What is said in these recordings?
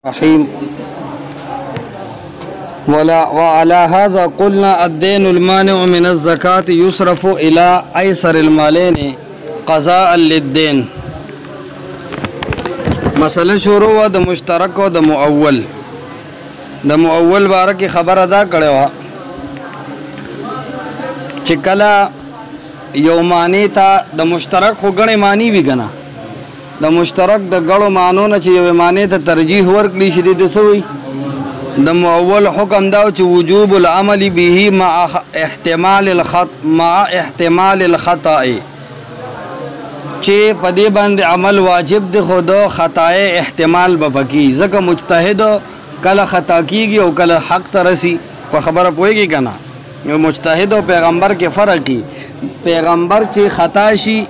رحیم وعلى هذا قلنا الدين المانع من الزکاة يصرف الى ایسر المالین قضاء للدین. مسئلہ شروع و د مشترک و د مؤول. د مؤول بارے کی خبر ادا کړو چې کله یو معنی ته د مشترک خو غنې معنی وی غنا د مشترک د غړو معنو نه چې یو معنی ته ترجیح ورکړي شي د سوي د مؤول حکم دا چې وجوب العمل به مع احتمال الخطأ چې په دې باندې عمل واجب دی خو د خطای احتمال به پکې ځکه مجتهد کله خطا کیږي او کله حق ته رسی په خبره پوهیږي کنه. یو مجتهد او پیغمبر کې فرق دی. پیغمبر چې خطا شي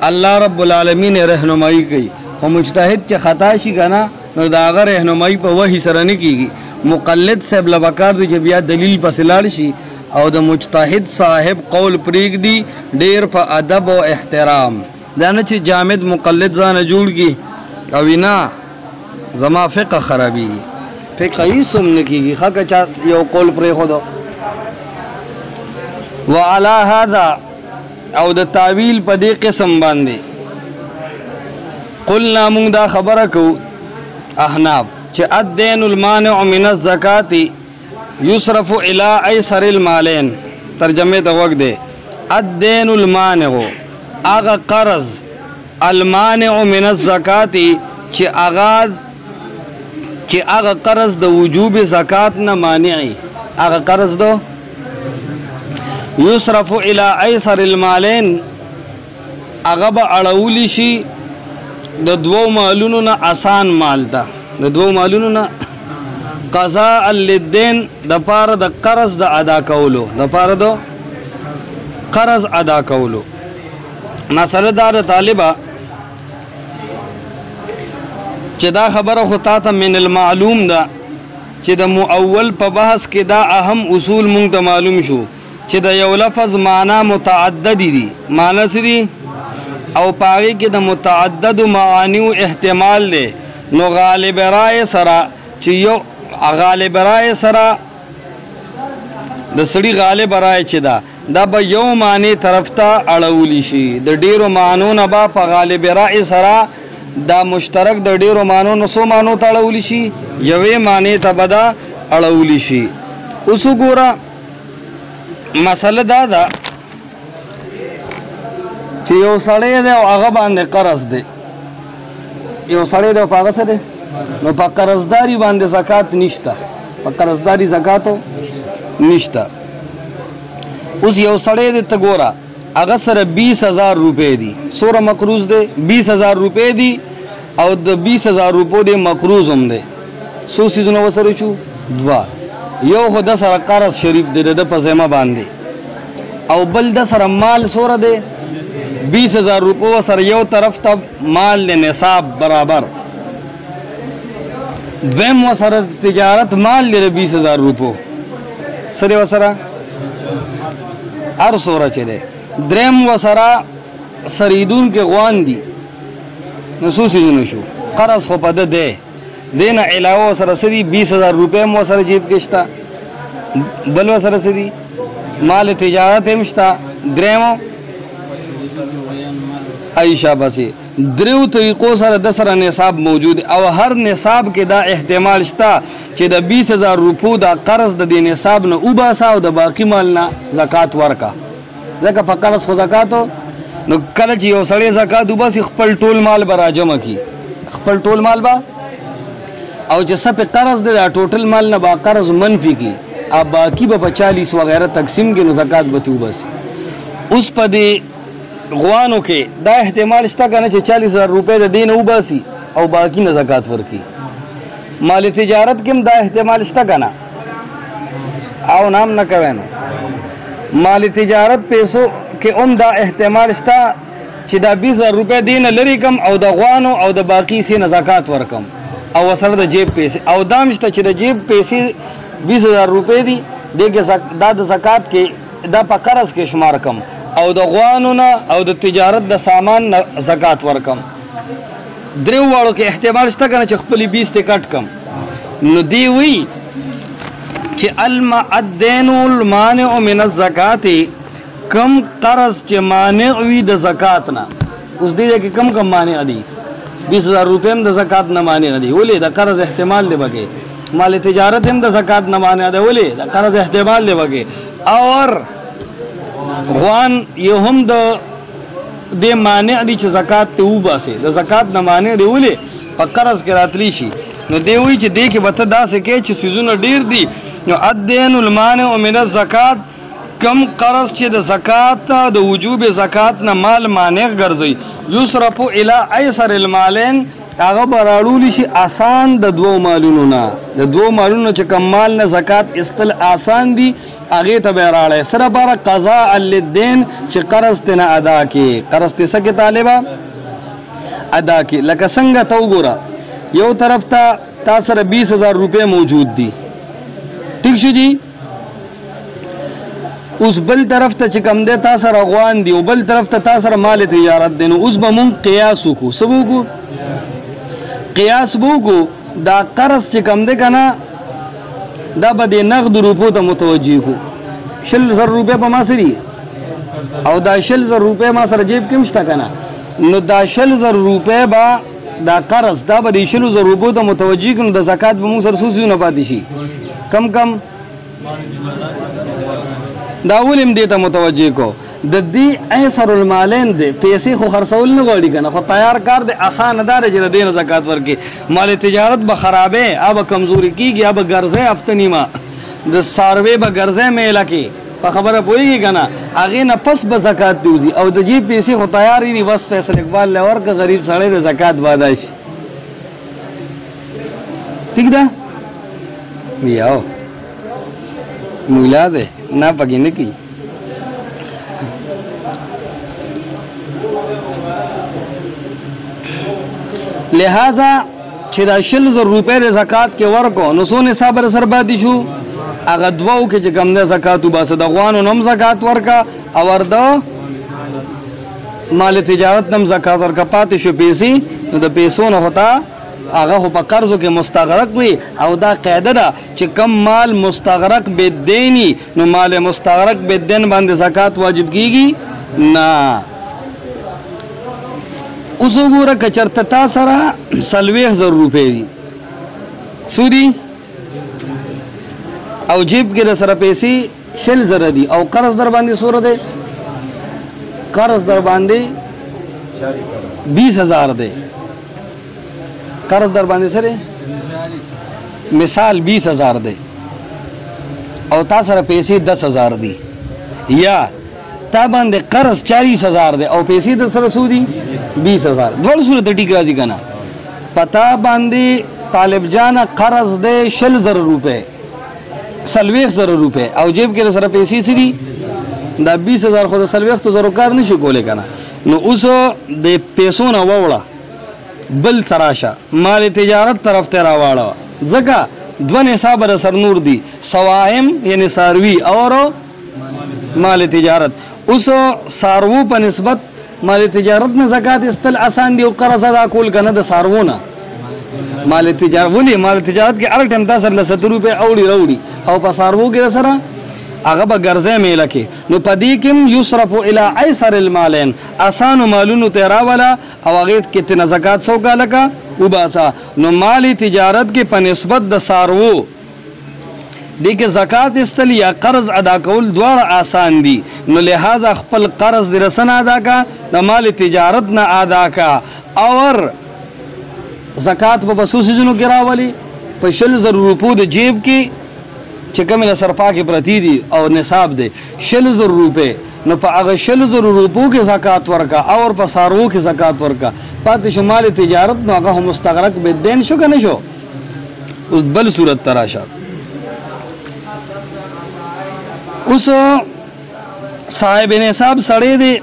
الله رب العالمین رهنمایي کوي او مجتهد چې خطا شي کنه نو دا هغه رهنمایي په وحی سره نه کیږي. مقلد صاحب لبکار دی چې بیا دلیل پسې لاړ شي او د مجتهد صاحب قول پریږدي ډیر په ادب او احترام دا نه چې جامد مقلد ځانه جوړ کی او نه زما فقه خرابېږي فقه یې سم نه کیږي خکه چا یو قول پرې خودو. وعلى هذا او د تعویل په دې قسم باندې قلنا موږ دا خبره کو احناف چې الدین المانع من الزکاة یصرف الى ایسر المالین. ترجمه ته وګ دی الدین المانع اغا قرض المانع من الزکاة چې اغا قرض د وجوب زکات نه مانعي اغا قرض دو یصرف الى ایسر المالین اغا به اړولی شي د دوو مالونو نه آسان مال ته د دوو مالونو نه قضاء للدین د پاره د قرض د ادا کولو د پاره د قرض ادا کولو. مسئله دار طالبہ چې دا خبره خو تا ته من المعلوم ده چې د مؤول په بحث کې دا اهم اصول مونږ ته معلوم شو چې د یو لفظ معنا متعدد دي معنا سری او پاره کې د متعدد معانی او احتمال له نو غالب رائے سره چې یو غالب رائے سره د سړي غالب رائے چې دا به یو معنی طرف ته اړولی شي د ډیرو معنو نه به په غالب رائے سره دا مشترک د ډیرو معنو نه سو معنو ته اړولی شي یوې معنی ته به دا اړولی شي. اوس وګوره مسله دا ده چې یو سړی دی او هغه باندې قرض دی یو سړی دی او په هغه څه دی نو په قرضداري باندې زکات نشته په قرضداري زکاتو نشته. اوس یو سړی دی ته ګوره هغه سره 20,000 روپۍ دي څومره مقروض دی 20,000 روپۍ دي او د 20,000 روپو دی مقروض هم دی څو څیزونه ورسره شو دوه یو خو د سره قرض شریف دی د په ذمه باندې او بل د سره مال څومره دی 20,000 روپو سره یو طرف ته مال د نصاب برابر دویم وسره تجارت مال دی 20,000 روپو سره وسره هر سوره چې دی دریم وسره سریدون کې غوان دي نو څو څیزونه شو قرض خو په ده دی دې نه علاوه سره سدي 20,000 روپۍ هم سره جیب کې شته بل سره سدي مال تجارت هم شته دریم عائشہ بسې دریو طریقو سره د سره نصاب موجود او هر نصاب کې دا احتمال شته چې د 20,000 روپو دا قرض د دې نصاب نه وباسه او د باقي مال نه زکات ورکا ځکه په قرض خو زکاتو نو کله چې یو سړی زکات وباسي خپل ټول مال به راجمع کي خپل ټول مال به او چې څه په قرض دی دا ټوټل مال نه به قرض منفي کی او باقي به په 40 وغیره تقسیم کې نو زکات به ترې وباسي. اوس په دې غوانو کې دا احتمال شته که نه چې 40,000 روپۍ د دې نه وباسي او باقي نه زکات ورکړي. مال تجارت کې هم دا احتمال شته که نه او نام نه کوي نو مال تجارت پیسو کې هم دا احتمال شته چې دا 20,000 روپۍ دې نه لرې کم او د غوانو او د باقي سې نه زکات ورکم او سره د جیب پیسې او دا هم شته چې د جیب پیسې 20,000 روپۍ دي دې کې دا د زکات کې دا په قرض کې شمار کم او د غوانو نه او د تجارت د سامان نه زکات ورکم. دریو واړو کې احتمال شته کنه چې خپل 20 ته کټ کم نو دی وی چې الدین المانع من الزکات کم قرض چې مانع وي د زکات نه. اوس دی کې کم مانع دي؟ 20,000 روپے هم د زکات نه مانع دي. ولې؟ د قرض احتمال دی بګي. مال تجارت هم د زکات نه مانع دی. ولې؟ د قرض احتمال دی بګي. اور غوان یو هم د مانع دي چې زکات ته وباسي. د زکات نه مانع دی. ولې؟ په قرض کې راتلی شي. نو دی وی چې دی کې بته داسې کې چې سيزونه ډیر دي. نو الدین المانع من الزکات کم قرض چې د زکات د وجوب زکات نه مال مانع ګرځي یصرف الی ایسر المالین هغه براړول شي آسان د دوو مالونو نه. د دوو مالونو چې کم مال نه زکات استل آسان دي هغه ته براړل سره بار قضاء للدین چې قرض ته نه ادا کی. قرض ته څه کې طالبہ ادا کی. لکه څنګه تو ګوره یو طرف ته تا سره 20,000 روپے موجود دي. ٹھیک شو جی. اوس بل طرف ته چې کم دی تا سره غوان دي او بل طرف ته تا سره مال تجارت دی. نو اوس به مونږ قیاس وکړو. څه به وکړو؟ قیاس به وکړو. دا قرض چې کم دی که نه دا به د نغد روپو ته متوجه کړو. 100,000 روپے په ما سري او دا 100,000 روپے ما سره جیب کې هم شته که نه. نو دا 100,000 روپے به دا قرض دا به د 100,000 روپو ته متوجه کړو. د زکات به مونږ سره څو څیزونه پاتې شي؟ کم کم دا ولیم دې ته متوجه کو. د دې ایسر المالین دی پیسې خو خرڅول نه غواړي که نه خو تیار کار دی اسانه دا دی چې د دې نه زکات ورکړي. مال تجارت به خرابې یا به کمزوري کېږي یا به ګرځې هفته نیمه د څاروي به ګرځې میله کې په خبره پوهېږي که نه هغې نه پس به زکات دې وځي او د جیب پیسې خو تیار دي. بس فیصل اقبال له ورکړه غریب سړی د زکات بادا شي. ٹھیک ده یاو مولا دی نه پکې نه کي. لہذا چې دا 100,000 روپے د زکات کې ورکو نو څو نصاب سره پاتې شو؟ هغه دوو کې چې کم دی زکات وباسه. د غوانو نه هم زکات ورکه او د مال تجارت نه هم زکات ورکه. پاتې شو پیسې. نو د پیسو نه خو ته هغه خو په قرضو کې مستغرق وي او دا قاعده ده چې کم مال مستغرق بالدینی نو مال مستغرق بالدین باندې زکات واجب کیږي نه. اوس وګوره که چېرته تا سره 40,000 روپۍ دي څو دي او جیب کې در سره پیسې 60,000 دي او قرض در باندې څومره دی؟ قرض در باندې 20,000 دی. قرض در باندې سره مثال 20,000 دی او تا سره پیسې 10,000 دي یا تا باندې قرض 40,000 دی او پیسې در سره څو دي؟ 20,000. دوړ صورت ټیک راځي که نه. پتا باندې طالب جان قرض دی 60,000 روپے 40,000 روپے او جیب کې سره پیسې څه دي؟ دا 20,000 خو د 40,000 کار نشي کولی که نه. نو اوس د پیسو نه ووړه بل تراشه مال تجارت طرف ته راواړه ځکه دوه نصاب در سر نور دي سواهم یعنی ساروي اور مال تجارت. اوس سارو په نسبت مال تجارت نه زکات استل آسان دی او قرض ادا کول کنه د سارو نه مال تجارت. ولې مال تجارت کې هر ټیم تاسو له 70 روپے اوړي راوړي او په سارو کې سره هغه به ګرځې میله کې. نو په دې کې یصرف الی ایسر المالین آسانو مالونو ته راوله او هغې کې تنه زکات څو کاله کا وباسه. نو مال تجارت کې په نسبت د سارو دې کې زکات استل یا قرض ادا کول دواړه آسان دي. نو لہذا خپل قرض د رسنه ادا کا د مال تجارت نه ادا کا اور زکات په بسو سيزونو کې راولي په 60,000 روپو د جیب کې چې کومه له سرپا کې پرتی دي او نصاب دی 60,000 روپے. نو په هغه 60,000 روپو کې زکات ورکا اور په سارو کې زکات ورکا. پاتې شو مال تجارت نو هغه مستغرق بالدین شو که نه شو؟ اوس بل صورت تراشه. اوس صاحب نصاب سړی دی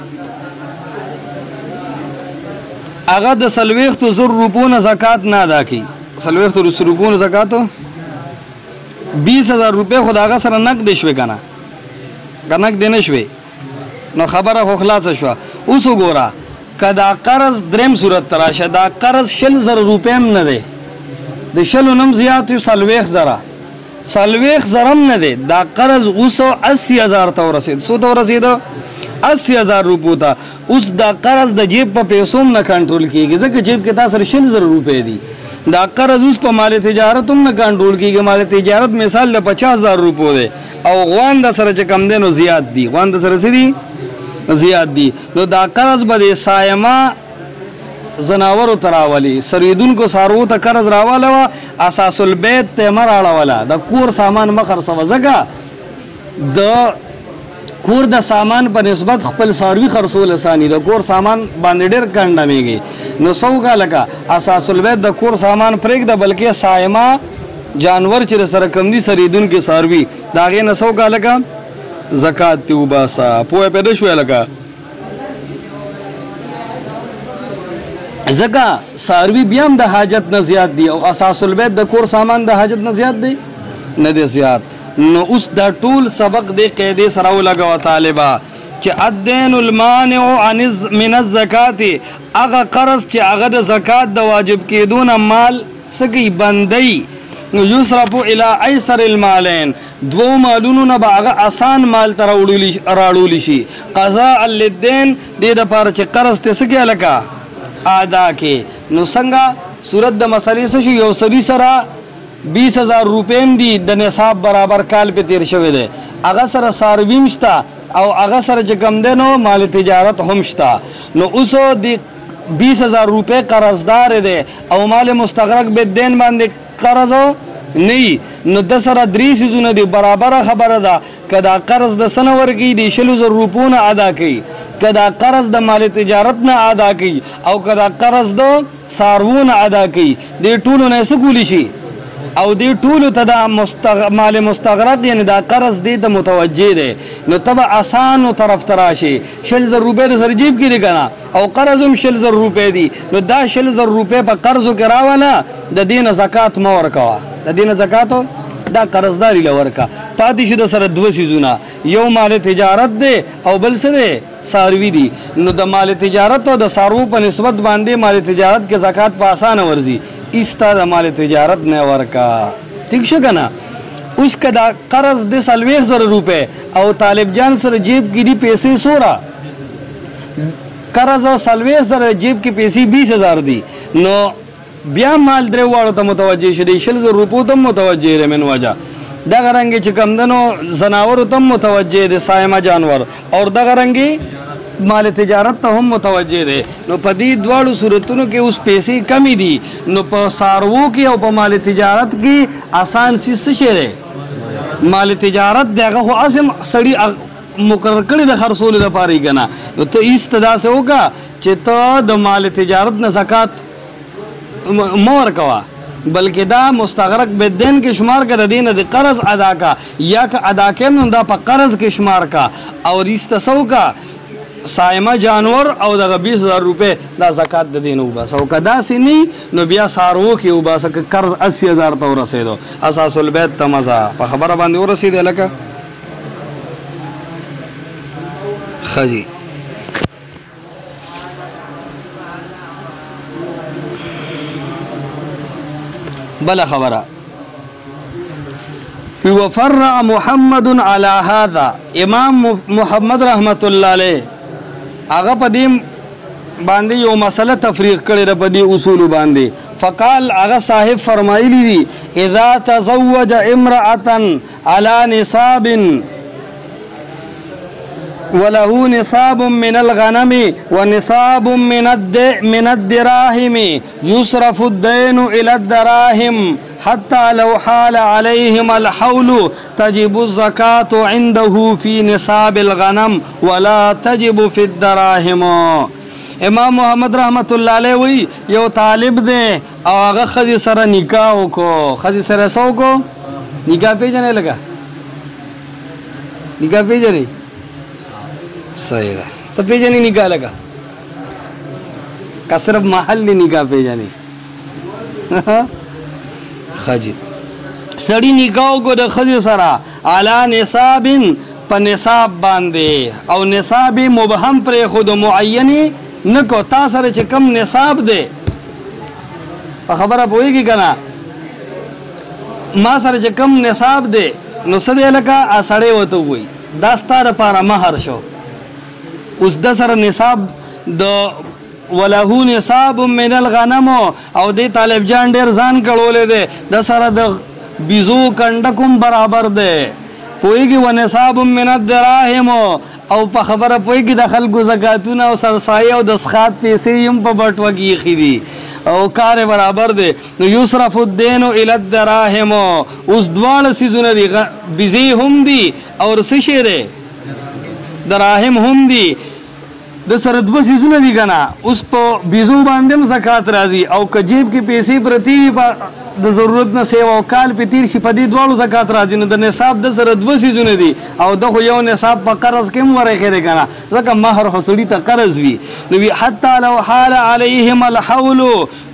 هغه د 40,000 روپو نه زکات نه ادا کوي. 40,000 روپو نه زکات 20,000 روپے خو د هغه سره نقد شوې که نه که نقد نه شوې نو خبره خو خلاصه شوه. اوس وګوره که دا قرض دریم صورت ته راشه دا قرض 60,000 روپے هم نه دی د شلو نم زیات یو څلوېښت زره، څلوېښت زره هم نه دی، دا قرض 80,000 ته ورسېد. څو ته ورسېده؟ 80,000 روپو ته. اوس دا قرض د جیب په پیسو هم نه کنټرول کېږي، ځکه جیب کې تا سره 60,000 روپۍ دي. دا قرض اوس په مال تجارت هم نه کنټرول کېږي. مال تجارت مثال د 50,000 روپو دی او غوان د سره چې کم دی نو زیات دي، غوان د سره څه دي؟ زیات دي. نو دا قرض به د صایمه زناورو ته راولي، سریدونکو څاروو ته قرض راواله وه، اساس البیت ته مه راړوله، د کور سامان مه خرڅوه، ځکه د کور د سامان په نسبت خپل څاروي خرڅول اساني، د کور سامان باندې ډېر کنډمېږي. نو څه وکړه لکه اساس البیت د کور سامان پرېږده، بلکې صایمه جانور چې د سره کم دي سریدونکي څاروي د هغې نه څه وکړه لکه زکات ترې وباسه. پوهه پیدا شوې لکه ځکه څاروي بیا هم د حاجت نه زیات دي او اساس البیت د کور سامان د حاجت نه زیات دی نه دی زیات. نو اوس دا ټول سبق دی قاعدې سره ولګوه طالبه چې الدین المانع من الزکات، هغه قرض چې هغه د زکات د واجب کېدو نه مال څه کوي بندوي. نو یصرف الی ایسر المالین، دوو مالونو نه به هغه آسان مال ته راوړولی شي. قضاء للدین، دې دپاره چې قرض ته څه کوي هلکه ادا کې. نو څنګه صورت د مسلې څه شو؟ یو سړي سره 20,000 روپۍ هم دي، د نصاب برابر کال پې تیر شوی دی، هغه سره څاروي هم شته او هغه سره چې کوم دی نو مال تجارت هم شته. نو اوس د 20,000 روپۍ قرضدار دی او مال مستغرق بالدین باندې قرض نه، نو د سره 3 څیزونه دي. برابره خبره ده که دا قرض د څه نه ورکوي؟ د 60,000 روپو نه ادا کوي، که دا قرض د مال تجارت نه ادا کوي او که دا قرض د څاروو نه ادا کوي، دې ټولو نه یې څه کولی شي او دې ټولو ته دا مال مستغرق یعنی دا قرض دې ته متوجه دی. نو ته به اسانو طرف ته راشي. 60,000 روپۍ د سره جیب کې دي که نه او قرض هم 60,000 روپۍ دي، نو دا 60,000 روپۍ په قرضو کې راوله، د دې نه زکات مه ورکوه، د دې نه زکاتو دا قرضداري له ورکه. پاتې شو د سره 2 څیزونه، یو مال تجارت دی او بل څه دی؟ څاروي دي. نو د مال تجارت او د څاروو په نسبت باندې مال تجارت کې زکات په اسانه ورځي، ایستا د مال تجارت نه ورکا. ٹھیک شو که نه؟ اوس که دا قرض دی 40,000 روپۍ او طالب جان سره جیب کې دي پیسې سوره قرض او 40,000 جیب کې پیسې 20,000 دي، نو بیا مال درې واړو ته متوجه شي، د 60,000 روپو ته هم متوجه دی من وجه. دغه رنګې چې کوم دی نو زناورو ته هم متوجه دی صایمه جانور، او دغه رنګې مال تجارت ته هم متوجه دی. نو په دې دواړو صورتونو کې اوس پیسې کمی دي، نو په څاروو کې او په مال تجارت کې آسان څه شی دی؟ مال تجارت دی هغه خو هسې سړي مقرر کړي د خرڅولو دپاره یې که نه. نو ته ایسته داسې وکړه چې ته د مال تجارت نه زکات مه ورکوه، بلکې دا مستغرق بالدین کې شمار که، د دې نه د قرض ادا کا، یا که ادا کړم نو دا په قرض کې شمار کا، او ایسته څه وکړه صایمه جانور او دغه 20,000 روپۍ دا زکات د دې نه وباسه. او که داسې نه نو بیا څاروو کې وباسه. که قرض 80,000 ته ورسېدو، اساس البیت ته مزه په خبره باندې ورسېدی لکه ښه جي. بله خبره وفرع محمد على هذا، امام محمد رحمت الله علیه هغه په دې باندې یو مسله تفریق کړې ده په دې اصولو باندې. فقال هغه صاحب فرمایلی دي اذا تزوج امرأة على نصاب وله نصاب من الغنم ونصاب من الدراهم يصرف الدين إلى الدراهم حتى لو حال عليهم الحول تجب الزكاة عنده في نصاب الغنم ولا تجب في الدراهم. امام محمد رحمت الله علیه وی یو طالب دی او هغه ښځې سره نکاح وکړو. ښځې سره څه وکړو؟ نکاح پیژنې لکه نکاح پیژنې؟ صحیح ده، ته پیژنې نکاح لکه که صرف محل نکاح پیژنې؟ ښه جي. سړي نکاح وکړو د ښځې سره علی نصاب، په نصاب باندې، او نصاب مبهم پرېښود، معینې نه کو. تا سره چې کوم نصاب دی په خبره پوهېږي که نه؟ ما سره چې کم نصاب دی نو څه دی لکه سړی ورته ووایي دا ستا دپاره مهر شو. اوس د سره نصاب د وله نصاب من الغنم او دی طالب جان ډېر ځان کړولی دی د سره د بیزو کنډه کوم برابر دی پوهېږي و نصاب من الدراهم او په خبره پوهېږي د خلکو زکاتونه او سرسایه او د سخات پیسې هم په بټوه کې ایښي دي او کار برابر دی. نو یصرف الدین الی الدراهم اوس دواړه څیزونه دي بیزې هم دي او څه شی دی دراهم هم دي د سره دوه څیزونه دي که نه. اوس په بیزو باندې هم زکات راځي او که جیب کې پیسې پرتې وي د ضرورت نه سیو او کال پې تیر شي په دې دواړو زکات راځي. نو د نصاب د سره دوه څیزونه دي او د خو یو نصاب په قرض کې هم ورایښی دی که نه ځکه مهر خو سړي ته قرض وي. نو وي حتی لو حال علیهم الحول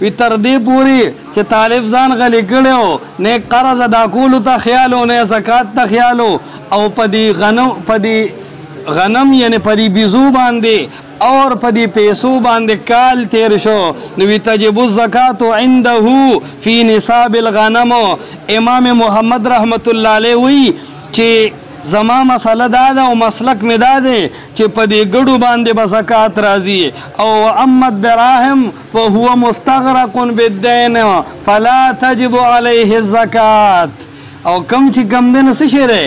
وي تر دې پورې چې طالب ځان غلی کړی و نه قرض ادا کولو ته خیال و نه زکات ته خیال و او په دې غنم یعنی په دې بیزو باندې اور په دې پیسو باندې کال تیر شو نو وی تجب الزکات عنده فی نصاب الغنم. امام محمد رحمت الله علیه وی چې زما مسله دا ده او مسلک مې دا دی چې په دې ګډو باندې به زکات راځي او اما الدراهم فهو مستغرق بالدین فلا تجب علیه الزکات. او کم چې کم دی نو څه شی دی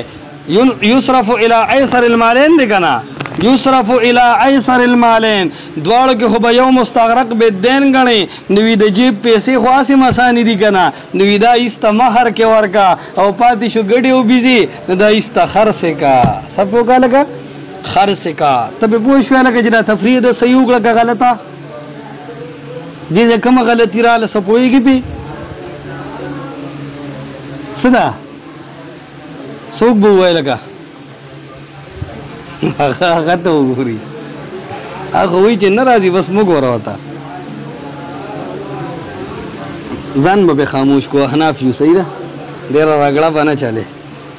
یصرف الی ایسر المالین دی که نه یصرف الی ایسر المالین دواړو کې خو به یو مستغرق بالدین ګڼئ نو وي د جیب پیسې خو هسې مسانې دي که نه نو وي دا ایسته مهر کې ورکه او پاتې شو ګډې وبیزي نو دا ایسته خرڅې کا څه پوه کا لکه خرڅې کا ته به پوه شوې لکه چې دا تفریح د صحیح وکړه که غلطه دې ځای کومه غلطي راغله څه پوهېږي پې څه ده څوک به ووایي لکه هغه ته وګوري هغه وایي چې نه راځي بس مه ګوره ورته ځان به خاموش کو احناف یو صحیح ده ډېره رګړه به نه چلې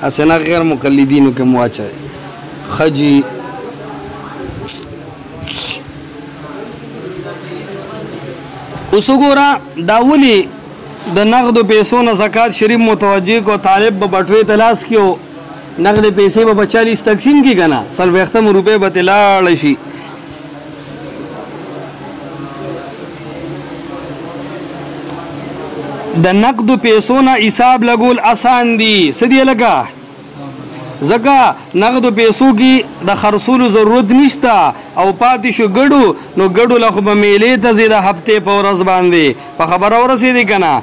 هسې نه غیر مقلدینو کې مو واچوئ ښه جي اوس وګوره دا ولې د نقدو پیسو نه زکات شریف متوجه کو طالب به بټوې ته لاس کړي او نقد پیسې به 40 تقسیم کړي که نه 40 روپۍ به ترې لاړه شي. د نقدو پیسو نه حساب لګول اسان دي څه دي لکه ځکه نقدو پیسو کې د خرڅولو ضرورت نشته او پاتې شو ګډو نو ګډو له خو به میلې ته ځي د هفتې په ورځ باندې په خبره ورسېدې که نه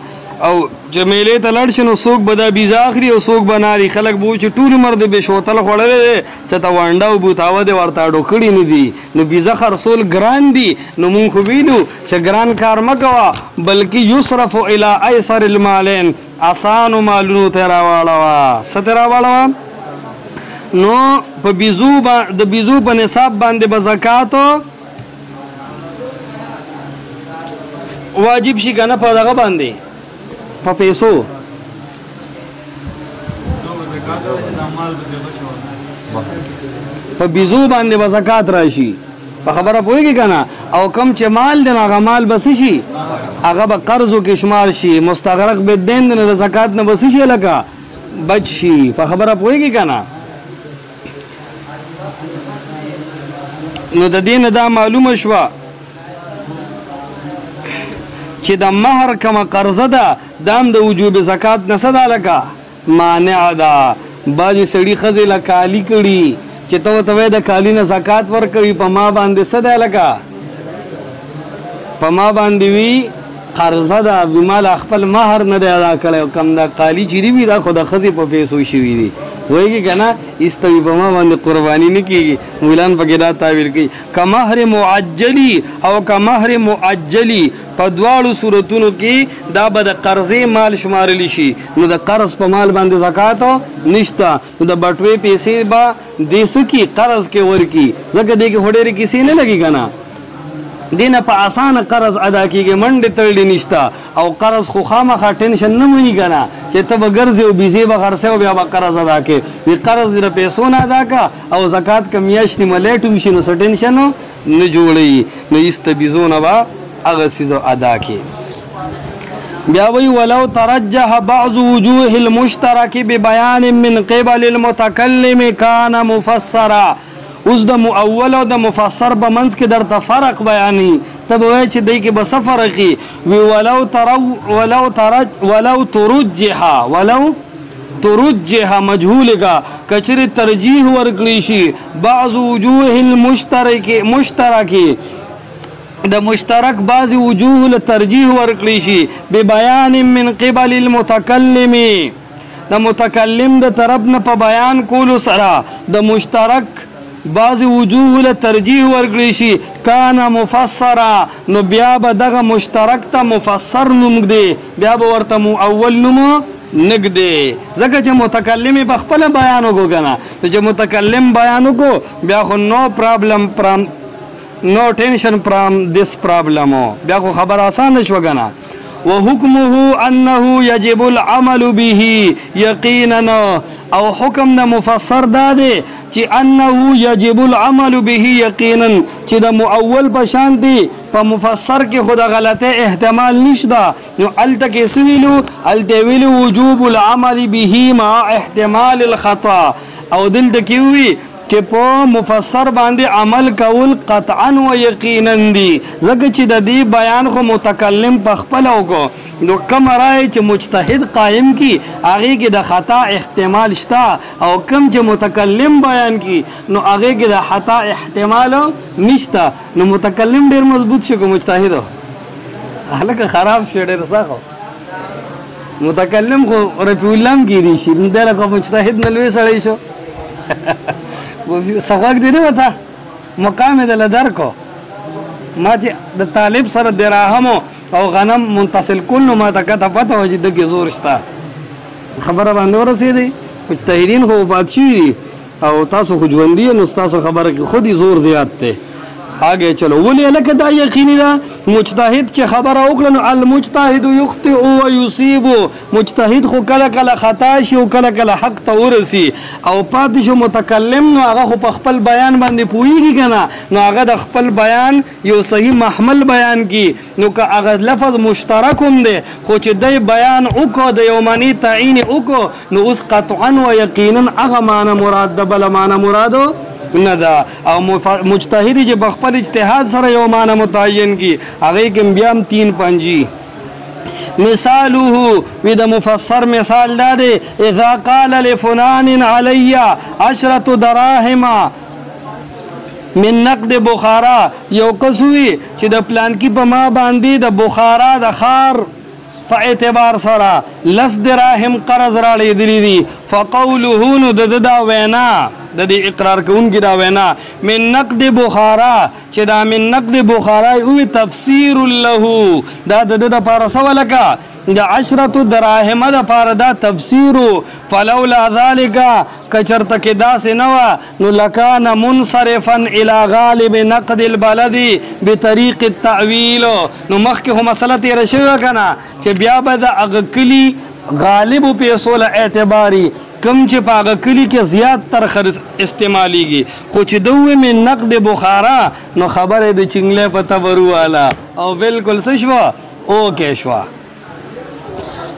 او چې میلې ته لاړ شي نو څوک به دا بیزه اخلي او څوک به ناري خلک به وایي چې ټول عمر د بېشوتل خوړلی دی چې ته وانډه او بوتاوه دې ورته اډو کړي نه دي نو بیزه خرڅول ګران دي نو مونږ خو ویلو چې ګران کار مه کوه بلکې یصرف الی ایسر المالین اسانو مالونو ته راواړوه څه ته راواړوه نو په د بیزو په نصاب باندې به زکات واجب شي که نه په دغه باندې په پیسو په بیزو باندې به زکات راشي په خبره پوهېږي که نه او کم چې مال دی نو هغه مال به څه شي هغه به قرضو کې شمار شي مستغرق بالدین دی نو د زکات نه به څه شي لکه بچ شي په خبره پوهېږي که نه. نو د دې نه دا معلومه شوه چې د مهر کومه قرضه ده دا هم د وجوب زکات نه څه ده لکه مانع ده. بعضې سړي ښځې له کالي کړي چې ته ورته وایې د کالي نه زکات ورکوي په ما باندې څه دی لکه په ما باندې وي قرضه ده ما له خپل مهر نه دی ادا کړی کم دا کالي چې دي وي دا خو د ښځې په پیسو شوي دي وایي که نه ایسته وي په ما باندې قرباني نه کېږي مولان پکې دا تعبیر کوي که مهر معجلي او که مهر معجلي په دواړو صورتونو کې دا به د قرضې مال شمارلی شي نو د قرض په مال باندې زکات نشته نو د بټوې پیسې به دې څه کي قرض کې ورکي ځکه دې کې خو ډېرې کیسې نه لګي که نه دې نه په اسانه قرض ادا کېږي منډې تړلې نشته او قرض خو خامخا ټینشن نه مني که نه چې ته به ګرځې او بیزې به خرڅې او بیا به قرض ادا کړې وي قرض دې د پیسو نه ادا که او زکات که میاشت نیمه لیټ هم شي نو څه ټینشن نه جوړوي نو ایسته بیزو نه به هغه څیز ادا کړي. بیا وی ولو ترجح بعض وجوه المشترک ببیان من قبل المتکلم کان مفسرا. اوس د مؤول او د مفسر په منځ کې درته فرق بیاني. ته به وایې چې دی کې به څه فرق وي. ولو ترجح مجهول کا کچری ترجیح ورکړی شي بعض وجوه المشترکی د مشترک بعض وجوه له ترجیح ورکړی شي ببیان من قبل المتکلم د متکلم د طرف نه په بیان کولو سره د مشترک بعض وجوه له ترجیح ورکړی شي کان مفسرا نو بیا به دغه مشترک ته مفسر نوم دی بیا به ورته مؤول نوم نگده. ځکه چې متکلم په خپل بیان وکړو کنه چې متکلم بیان وکړو بیا خو نو پرابلم نو ټینشن فرام دس پرابلم بیا خو خبر آسان شو کنه. وحکمه انه یجب العمل به یقینا او حکم د مفسر دا دی چې انه یجب العمل به یقینا چې د مؤول په شان دی په مفسر کې خود غلطه احتمال نشته. نو الته کې سویلو الته ویلو وجوب العمل به مع احتمال الخطا او دلته کې وی چې په مفسر باندې عمل کول قطعا و یقینا دی ځکه چې د دې بیان خو متکلم په خپل وکړو. نو کوم رائے چې مجتهد قائم کی هغه کې د خطا احتمال شته او کوم چې متکلم بیان کی نو هغه کې د خطا احتمال نشته. نو متکلم ډیر مضبوط شو کو مجتهد هلکه خراب شو ډیر سخو. متکلم خو رفیع الله کې دي شي دغه کو مجتهد نه لوي سړی شو سغاق دی نه وته مقام د لدر کو ما چې د طالب سره دراهم او غنم منتصل کول نو ما ته کته پته و چې دغه زور شته خبره باندې ورسېدی. مجتهدین خو وفات شوي او تاسو خو ژوندي نو تاسو خبره کې خودي زور زیات دی. آگے چلو ولی لکه دا یقینی دا مجتهد چې خبره وکړه نو المجتهد یخطئ و یصیب. مجتهد خو کله کله خطا شي او کله کله حق ته ورسي او پاتې شو متکلم نو هغه خو په خپل بیان باندې پوهیږي کنه نو هغه د خپل بیان یو صحیح محمل بیان کی نو که هغه لفظ مشترک هم دی خو چې دی بیان وکړو د یو معنی تعین وکړو نو اوس قطعا و یقینا هغه معنی مراد د بل معنی مرادو نه دا او مجتهد چې بخپل اجتهاد سره یو معنی متعین کی هغه کې بیا 3-5 مثاله وی د مفسر مثال دا دی اذا قال لفلان علی 10 دراهم من نقد بخارا یو قصوی چې د پلان کې په ما باندې د بخارا د خار په اعتبار سره 10 دراهم قرض را لیدلی دي فقوله نو د وینا د دې اقرار کوونکی دا وینا من نقد بخارا چې دا من نقد بخارا او تفسیر له دا د لپاره سوالکا د 10 دراهم د لپاره دا تفسیر فلولا ذلك کچرته کې داسې نه و نو لکان منصرفا الى غالب نقد البلد بطریق التعویل. نو مخکې خو مسله تېره شوې کنه چې بیا به د هغه کلي غالب پیسو له اعتباري کم چې په هغه کلي کې زیات تر خرڅ استعمالیږي خو چې دوی من نقد بخارا نو خبره د چنګلې په تبرو والا او بالکل څه شوه اوکې شوه.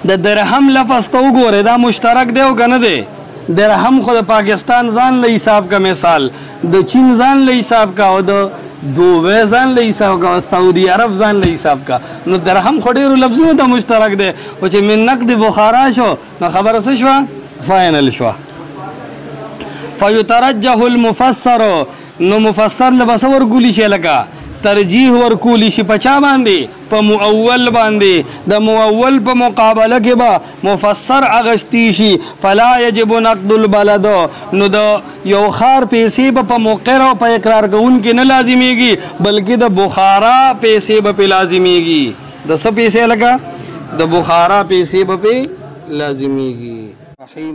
د درهم لفظ ته وګوره دا مشترک دی او که نه دی. درهم خو د پاکستان ځان له حساب کا مثال د چین ځان له حساب کا او د دوبه ځان له حساب کا سعودي عرب ځان له حساب کا نو درهم خو ډېرو لفظونو ته مشترک دی خو چې من نقد بخارا شو نو خبره څه شوه فاینل شوه. فیترجح المفسر نو مفسر له بس ورکولی شي لکه ترجیح ورکولی شي په چا باندې په مؤول باندې د مؤول په مقابله کې به مفسر اغشتی شي. فلا یجب نقد البلد نو د یو خار پیسې به په مقر او په اقرار کوونکي نه لازمیږي بلکې د بخارا پیسې به په لازمیږي. د څه پیسې لکه د بخارا پیسې به په لازمیږي. رحیم